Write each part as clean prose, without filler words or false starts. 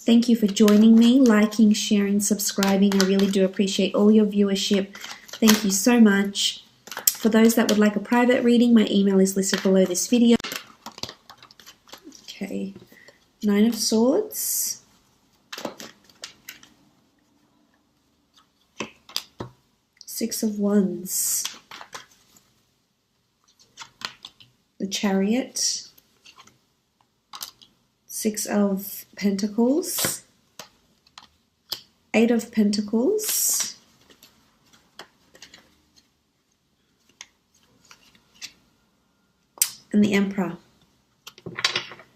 Thank you for joining me, liking, sharing, subscribing. I really do appreciate all your viewership. Thank you so much. For those that would like a private reading, my email is listed below this video. Okay, 9 of Swords. Six of Wands. The Chariot. Six of Pentacles. 8 of Pentacles. And the Emperor.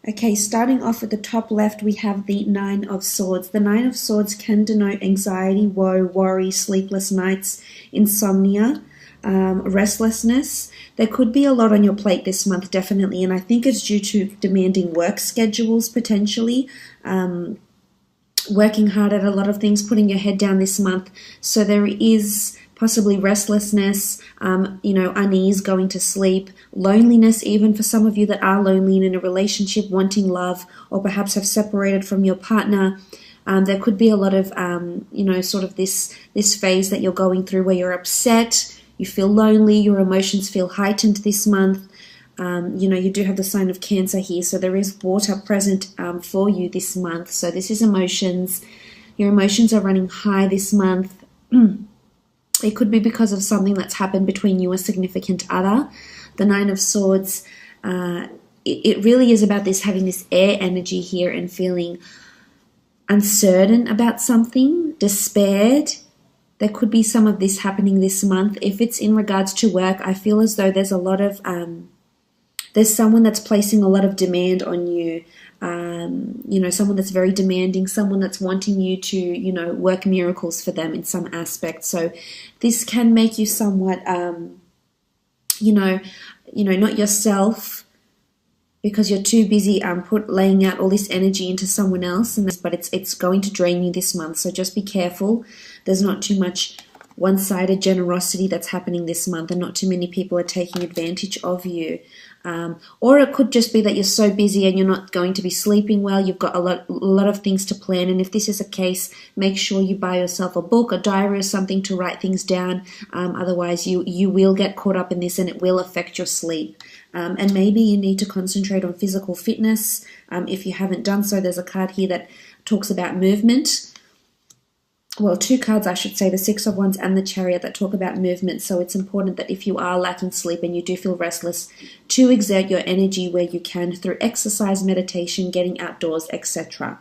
Okay, starting off at the top left, we have the 9 of Swords. The 9 of Swords can denote anxiety, woe, worry, sleepless nights, insomnia, restlessness. There could be a lot on your plate this month, definitely, and I think it's due to demanding work schedules, potentially, working hard at a lot of things, putting your head down this month. So there is possibly restlessness, unease, going to sleep, loneliness, even for some of you that are lonely and in a relationship, wanting love, or perhaps have separated from your partner. There could be a lot of, sort of this phase that you're going through where you're upset, you feel lonely, your emotions feel heightened this month. You do have the sign of Cancer here, so there is water present for you this month. So this is emotions. Your emotions are running high this month. It could be because of something that's happened between you and a significant other. The 9 of Swords, it really is about this, having this air energy here and feeling uncertain about something, despaired. There could be some of this happening this month. If it's in regards to work, I feel as though there's a lot of, there's someone that's placing a lot of demand on you. Someone that's very demanding, someone that's wanting you to, work miracles for them in some aspect. So this can make you somewhat, not yourself, because you're too busy laying out all this energy into someone else, but it's going to drain you this month. So just be careful. There's not too much one-sided generosity that's happening this month, and not too many people are taking advantage of you. Or it could just be that you're so busy and you're not going to be sleeping well. You've got a lot of things to plan, and if this is a case, make sure you buy yourself a book, a diary, or something to write things down. Otherwise, you will get caught up in this, and it will affect your sleep. And maybe you need to concentrate on physical fitness. If you haven't done so, there's a card here that talks about movement. Well, 2 cards, I should say, the 6 of Wands and the Chariot, that talk about movement. So it's important that if you are lacking sleep and you do feel restless, to exert your energy where you can through exercise, meditation, getting outdoors, etc.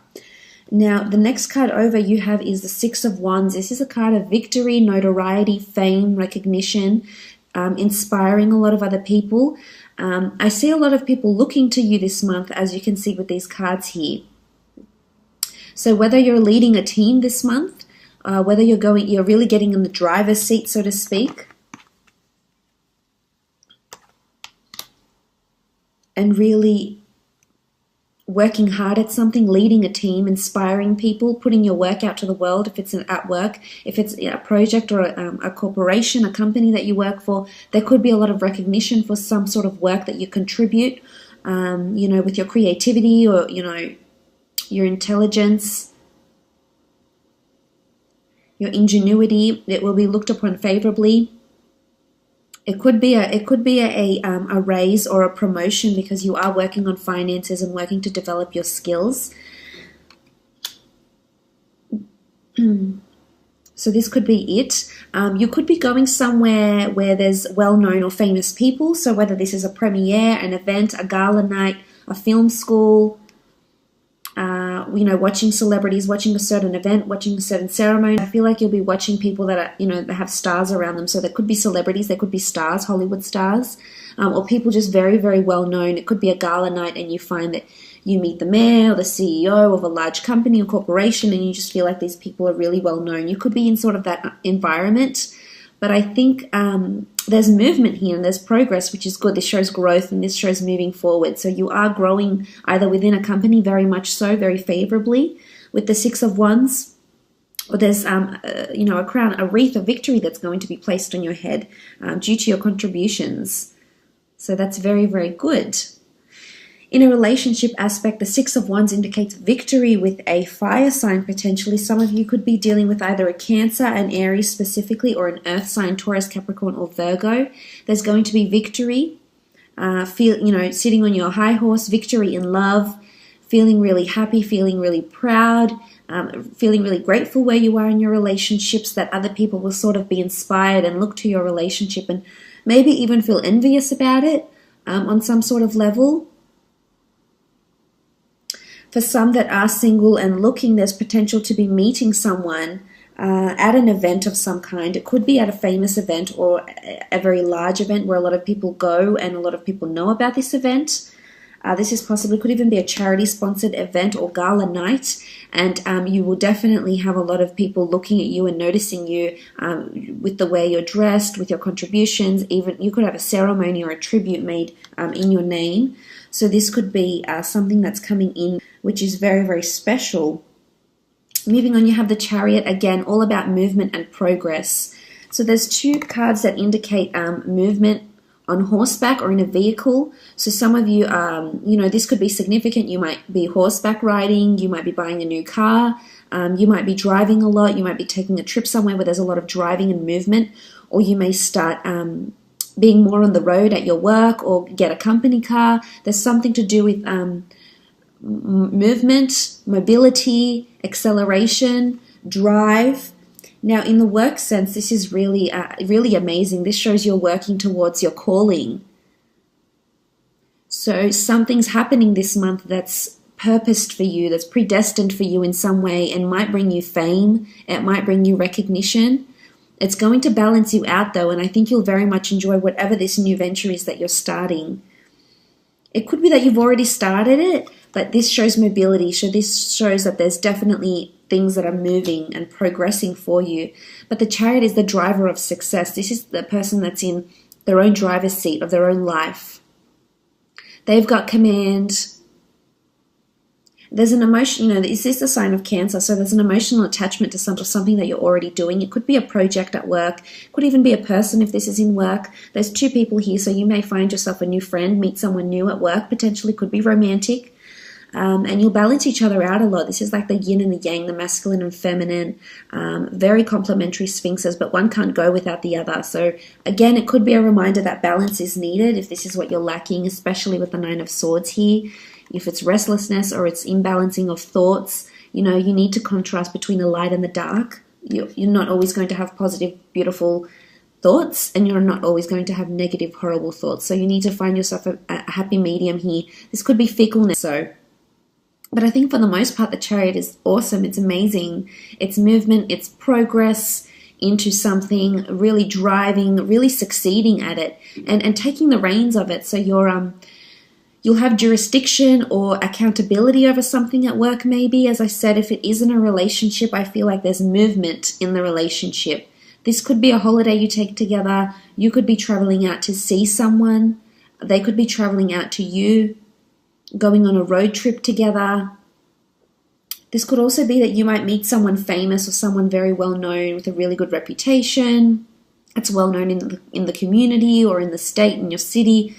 Now, the next card over you have is the 6 of Wands. This is a card of victory, notoriety, fame, recognition, inspiring a lot of other people. I see a lot of people looking to you this month, as you can see with these cards here. So whether you're leading a team this month, whether you're really getting in the driver's seat, so to speak, and really working hard at something, leading a team, inspiring people, putting your work out to the world. If it's at work, if it's a project or a corporation, a company that you work for, there could be a lot of recognition for some sort of work that you contribute, with your creativity or, your intelligence, your ingenuity. It will be looked upon favorably. It could be a raise or a promotion because you are working on finances and working to develop your skills. So this could be it. You could be going somewhere where there's well-known or famous people. So whether this is a premiere, an event, a gala night, a film school, watching celebrities, watching a certain event, watching a certain ceremony. I feel like you'll be watching people that are, that have stars around them. So there could be celebrities, there could be stars, Hollywood stars, or people just very, very well known. It could be a gala night and you find that you meet the mayor or the CEO of a large company or corporation and you just feel like these people are really well known. You could be in sort of that environment. But I think there's movement here and there's progress, which is good. This shows growth and this shows moving forward. So you are growing either within a company, very much so, very favorably, with the 6 of Wands, or there's a crown, a wreath of victory that's going to be placed on your head due to your contributions. So that's very, very good. In a relationship aspect, the Six of Wands indicates victory with a fire sign potentially. Some of you could be dealing with either a Cancer, an Aries specifically, or an earth sign, Taurus, Capricorn, or Virgo. There's going to be victory. Sitting on your high horse, victory in love, feeling really happy, feeling really proud, feeling really grateful where you are in your relationships, that other people will sort of be inspired and look to your relationship and maybe even feel envious about it on some sort of level. For some that are single and looking, there's potential to be meeting someone at an event of some kind. It could be at a famous event or a very large event where a lot of people go and a lot of people know about this event. This is possibly, could even be a charity-sponsored event or gala night, and you will definitely have a lot of people looking at you and noticing you with the way you're dressed, with your contributions. Even you could have a ceremony or a tribute made in your name. So this could be something that's coming in, which is very, very special. Moving on, you have the Chariot, again, all about movement and progress. So there's two cards that indicate movement on horseback or in a vehicle. So some of you, this could be significant. You might be horseback riding, you might be buying a new car, you might be driving a lot, you might be taking a trip somewhere where there's a lot of driving and movement, or you may start being more on the road at your work or get a company car. There's something to do with movement, mobility, acceleration, drive. Now, in the work sense, this is really, really amazing. This shows you're working towards your calling. So something's happening this month that's purposed for you, that's predestined for you in some way, and might bring you fame. It might bring you recognition. It's going to balance you out, though, and I think you'll very much enjoy whatever this new venture is that you're starting. It could be that you've already started it, but this shows mobility. So this shows that there's definitely things that are moving and progressing for you. But the Chariot is the driver of success. This is the person that's in their own driver's seat of their own life. They've got command. There's an emotion, this is the sign of Cancer, so there's an emotional attachment to something that you're already doing. It could be a project at work, could even be a person if this is in work. There's two people here, so you may find yourself a new friend, meet someone new at work, potentially could be romantic, and you'll balance each other out a lot. This is like the yin and the yang, the masculine and feminine, very complementary sphinxes, but one can't go without the other. So again, it could be a reminder that balance is needed if this is what you're lacking, especially with the Nine of Swords here. If it's restlessness or it's imbalancing of thoughts, you need to contrast between the light and the dark. You're not always going to have positive, beautiful thoughts, and you're not always going to have negative, horrible thoughts. So you need to find yourself a happy medium here. This could be fickleness. But I think for the most part, the Chariot is awesome. It's amazing. It's movement, it's progress into something, really driving, really succeeding at it, and taking the reins of it. So you'll have jurisdiction or accountability over something at work maybe. As I said, if it isn't a relationship, I feel like there's movement in the relationship. This could be a holiday you take together. You could be traveling out to see someone. They could be traveling out to you, going on a road trip together. This could also be that you might meet someone famous or someone very well known with a really good reputation. It's well known in the community or in the state, in your city,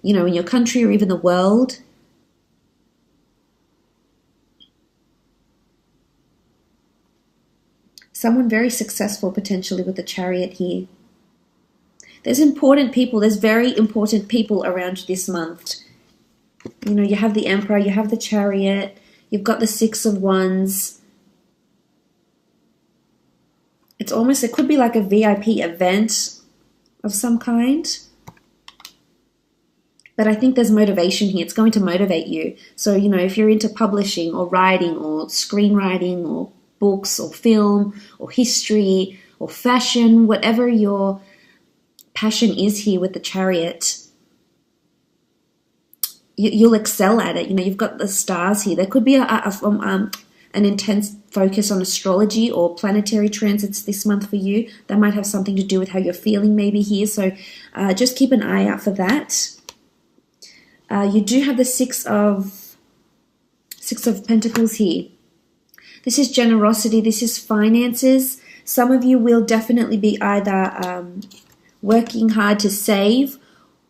in your country or even the world. Someone very successful potentially with the Chariot here. There's important people, there's very important people around this month. You have the Emperor, you have the Chariot, you've got the Six of Wands. It could be like a VIP event of some kind. But I think there's motivation here. It's going to motivate you. So, if you're into publishing or writing or screenwriting or books or film or history or fashion, whatever your passion is here with the Chariot, you'll excel at it. You've got the stars here. There could be an intense focus on astrology or planetary transits this month for you. That might have something to do with how you're feeling maybe here. So just keep an eye out for that. You do have the Six of Pentacles here. This is generosity. This is finances. Some of you will definitely be either working hard to save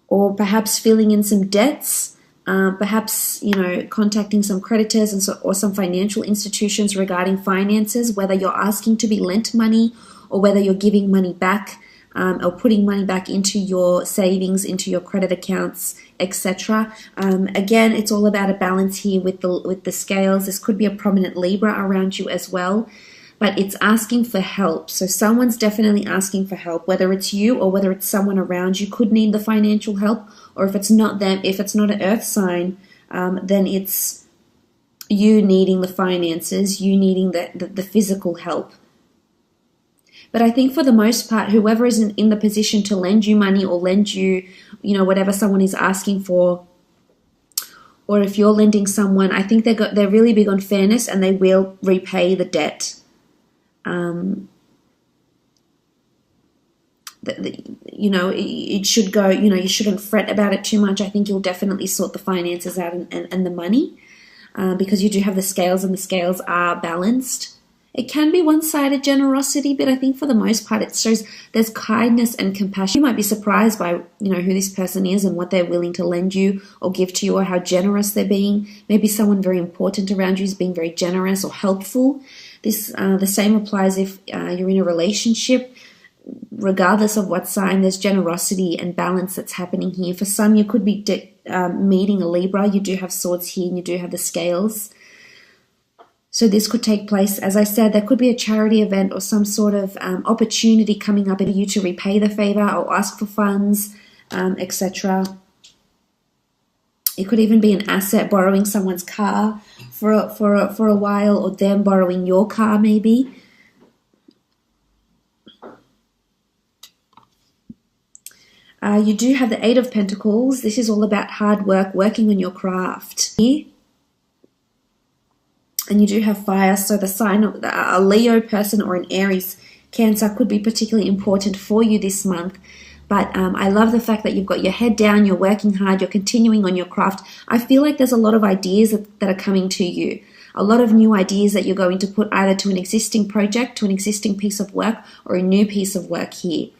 or perhaps filling in some debts. Perhaps, contacting some creditors or some financial institutions regarding finances, whether you're asking to be lent money or whether you're giving money back, or putting money back into your savings, into your credit accounts, etc. Again, it's all about a balance here with the scales. This could be a prominent Libra around you as well, but it's asking for help. So someone's definitely asking for help, whether it's you or whether it's someone around you could need the financial help, or if it's not them, if it's not an earth sign, then it's you needing the finances, you needing the physical help. But I think for the most part, whoever is in the position to lend you money or lend you, whatever someone is asking for, or if you're lending someone, I think they're really big on fairness and they will repay the debt. It should go, you shouldn't fret about it too much. I think you'll definitely sort the finances out and the money, because you do have the scales and the scales are balanced. It can be one-sided generosity, but I think for the most part it shows there's kindness and compassion. You might be surprised by, who this person is and what they're willing to lend you or give to you, or how generous they're being. Maybe someone very important around you is being very generous or helpful. The same applies if you're in a relationship. Regardless of what sign, there's generosity and balance that's happening here. For some, you could be meeting a Libra. You do have swords here and you do have the scales. So this could take place, as I said, there could be a charity event or some sort of opportunity coming up for you to repay the favor or ask for funds, etc. It could even be an asset, borrowing someone's car for a while, or them borrowing your car maybe. You do have the Eight of Pentacles. This is all about hard work, working on your craft. And you do have fire, so the sign of a Leo person or an Aries, Cancer could be particularly important for you this month. But I love the fact that you've got your head down, you're working hard, you're continuing on your craft. I feel like there's a lot of ideas that are coming to you. A lot of new ideas that you're going to put either to an existing project, to an existing piece of work, or a new piece of work here.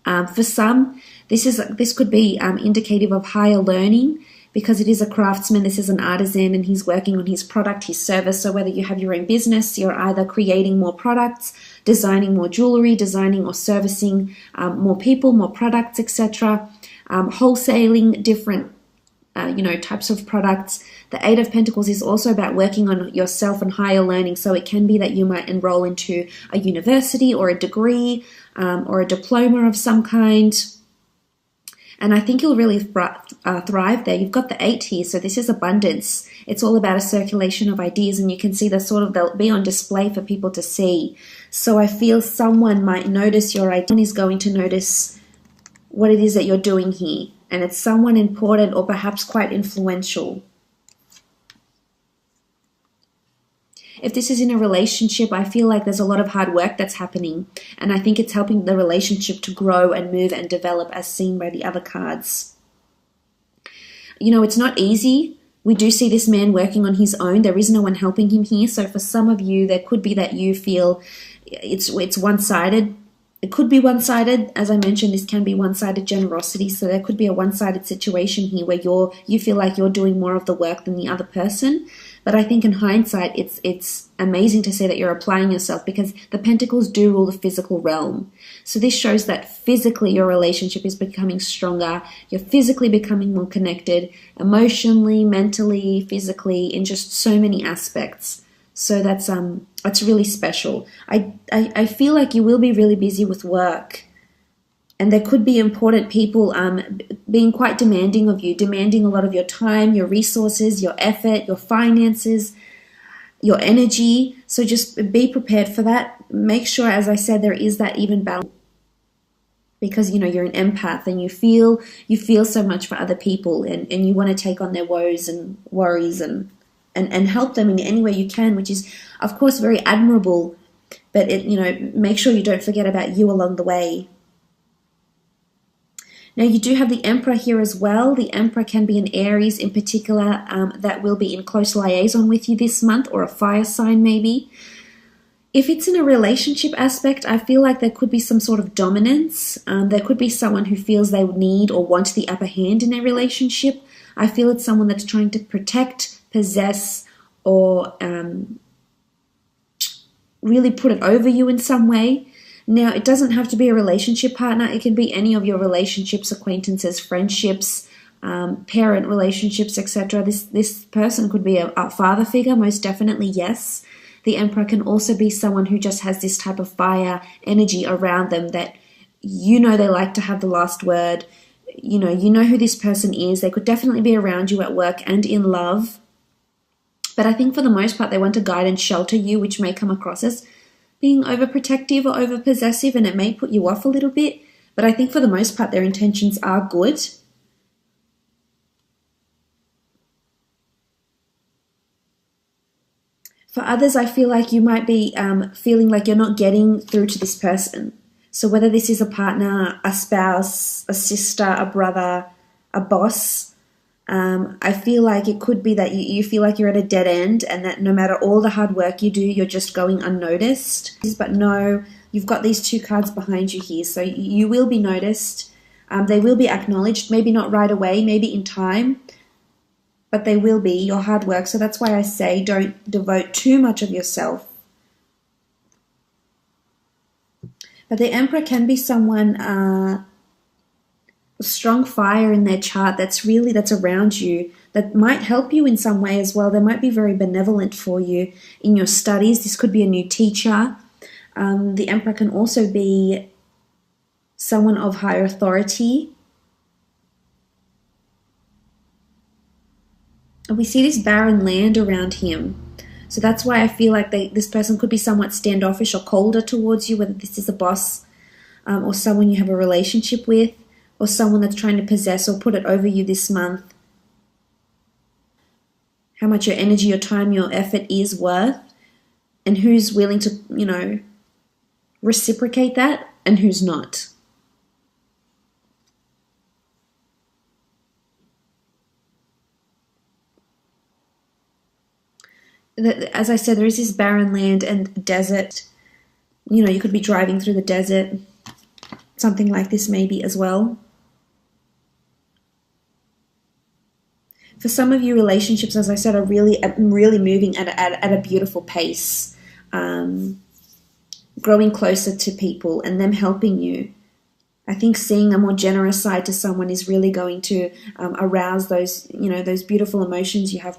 For some, this could be indicative of higher learning, because it is a craftsman, this is an artisan, and he's working on his product, his service. So whether you have your own business, you're either creating more products, designing more jewelry, designing or servicing more people, more products, etc. Wholesaling different types of products. The Eight of Pentacles is also about working on yourself and higher learning. So it can be that you might enroll into a university or a degree or a diploma of some kind. And I think you'll really thrive there. You've got the 8 here, so this is abundance. It's all about a circulation of ideas, and you can see they'll be on display for people to see. So I feel someone might notice your idea. Someone is going to notice what it is that you're doing here, and it's someone important or perhaps quite influential. If this is in a relationship, I feel like there's a lot of hard work that's happening, and I think it's helping the relationship to grow and move and develop, as seen by the other cards. It's not easy. We do see this man working on his own. There is no one helping him here. So for some of you, there could be that you feel it's one-sided. It could be one-sided. As I mentioned, this can be one-sided generosity. So there could be a one-sided situation here where you feel like you're doing more of the work than the other person. But I think in hindsight, it's amazing to see that you're applying yourself, because the Pentacles do rule the physical realm. So this shows that physically your relationship is becoming stronger. You're physically becoming more connected, emotionally, mentally, physically, in just so many aspects. So that's really special. I feel like you will be really busy with work. And there could be important people being quite demanding of you, demanding a lot of your time, your resources, your effort, your finances, your energy. So just be prepared for that. Make sure, as I said, there is that even balance, because you're an empath and you feel so much for other people, and you want to take on their woes and worries and help them in any way you can, which is of course very admirable. But make sure you don't forget about you along the way. Now you do have the Emperor here as well. The Emperor can be an Aries in particular that will be in close liaison with you this month, or a fire sign maybe. If it's in a relationship aspect, I feel like there could be some sort of dominance. There could be someone who feels they need or want the upper hand in their relationship. I feel it's someone that's trying to protect, possess, or really put it over you in some way. Now, it doesn't have to be a relationship partner. It can be any of your relationships, acquaintances, friendships, parent relationships, etc. This person could be a father figure, most definitely, yes. The Emperor can also be someone who just has this type of fire energy around them that they like to have the last word. You know who this person is. They could definitely be around you at work and in love. But I think for the most part, they want to guide and shelter you, which may come across as being overprotective or overpossessive, and it may put you off a little bit. But I think for the most part, their intentions are good. For others, I feel like you might be feeling like you're not getting through to this person. So whether this is a partner, a spouse, a sister, a brother, a boss, I feel like it could be that you feel like you're at a dead end, and that no matter all the hard work you do, you're just going unnoticed. But no, you've got these two cards behind you here, so you will be noticed. They will be acknowledged, maybe not right away, maybe in time, but they will be your hard work. So that's why I say don't devote too much of yourself. But the Emperor can be someone strong fire in their chart that's around you, that might help you in some way as well. They might be very benevolent for you in your studies. This could be a new teacher. The Emperor can also be someone of higher authority. And we see this barren land around him. So that's why I feel like this person could be somewhat standoffish or colder towards you, whether this is a boss or someone you have a relationship with, or someone that's trying to possess or put it over you this month. How much your energy, your time, your effort is worth, and who's willing to, reciprocate that, and who's not. As I said, there is this barren land and desert. You could be driving through the desert. Something like this maybe as well. For some of you, relationships, as I said, are really moving at a beautiful pace, growing closer to people and them helping you. I think seeing a more generous side to someone is really going to arouse those beautiful emotions you have.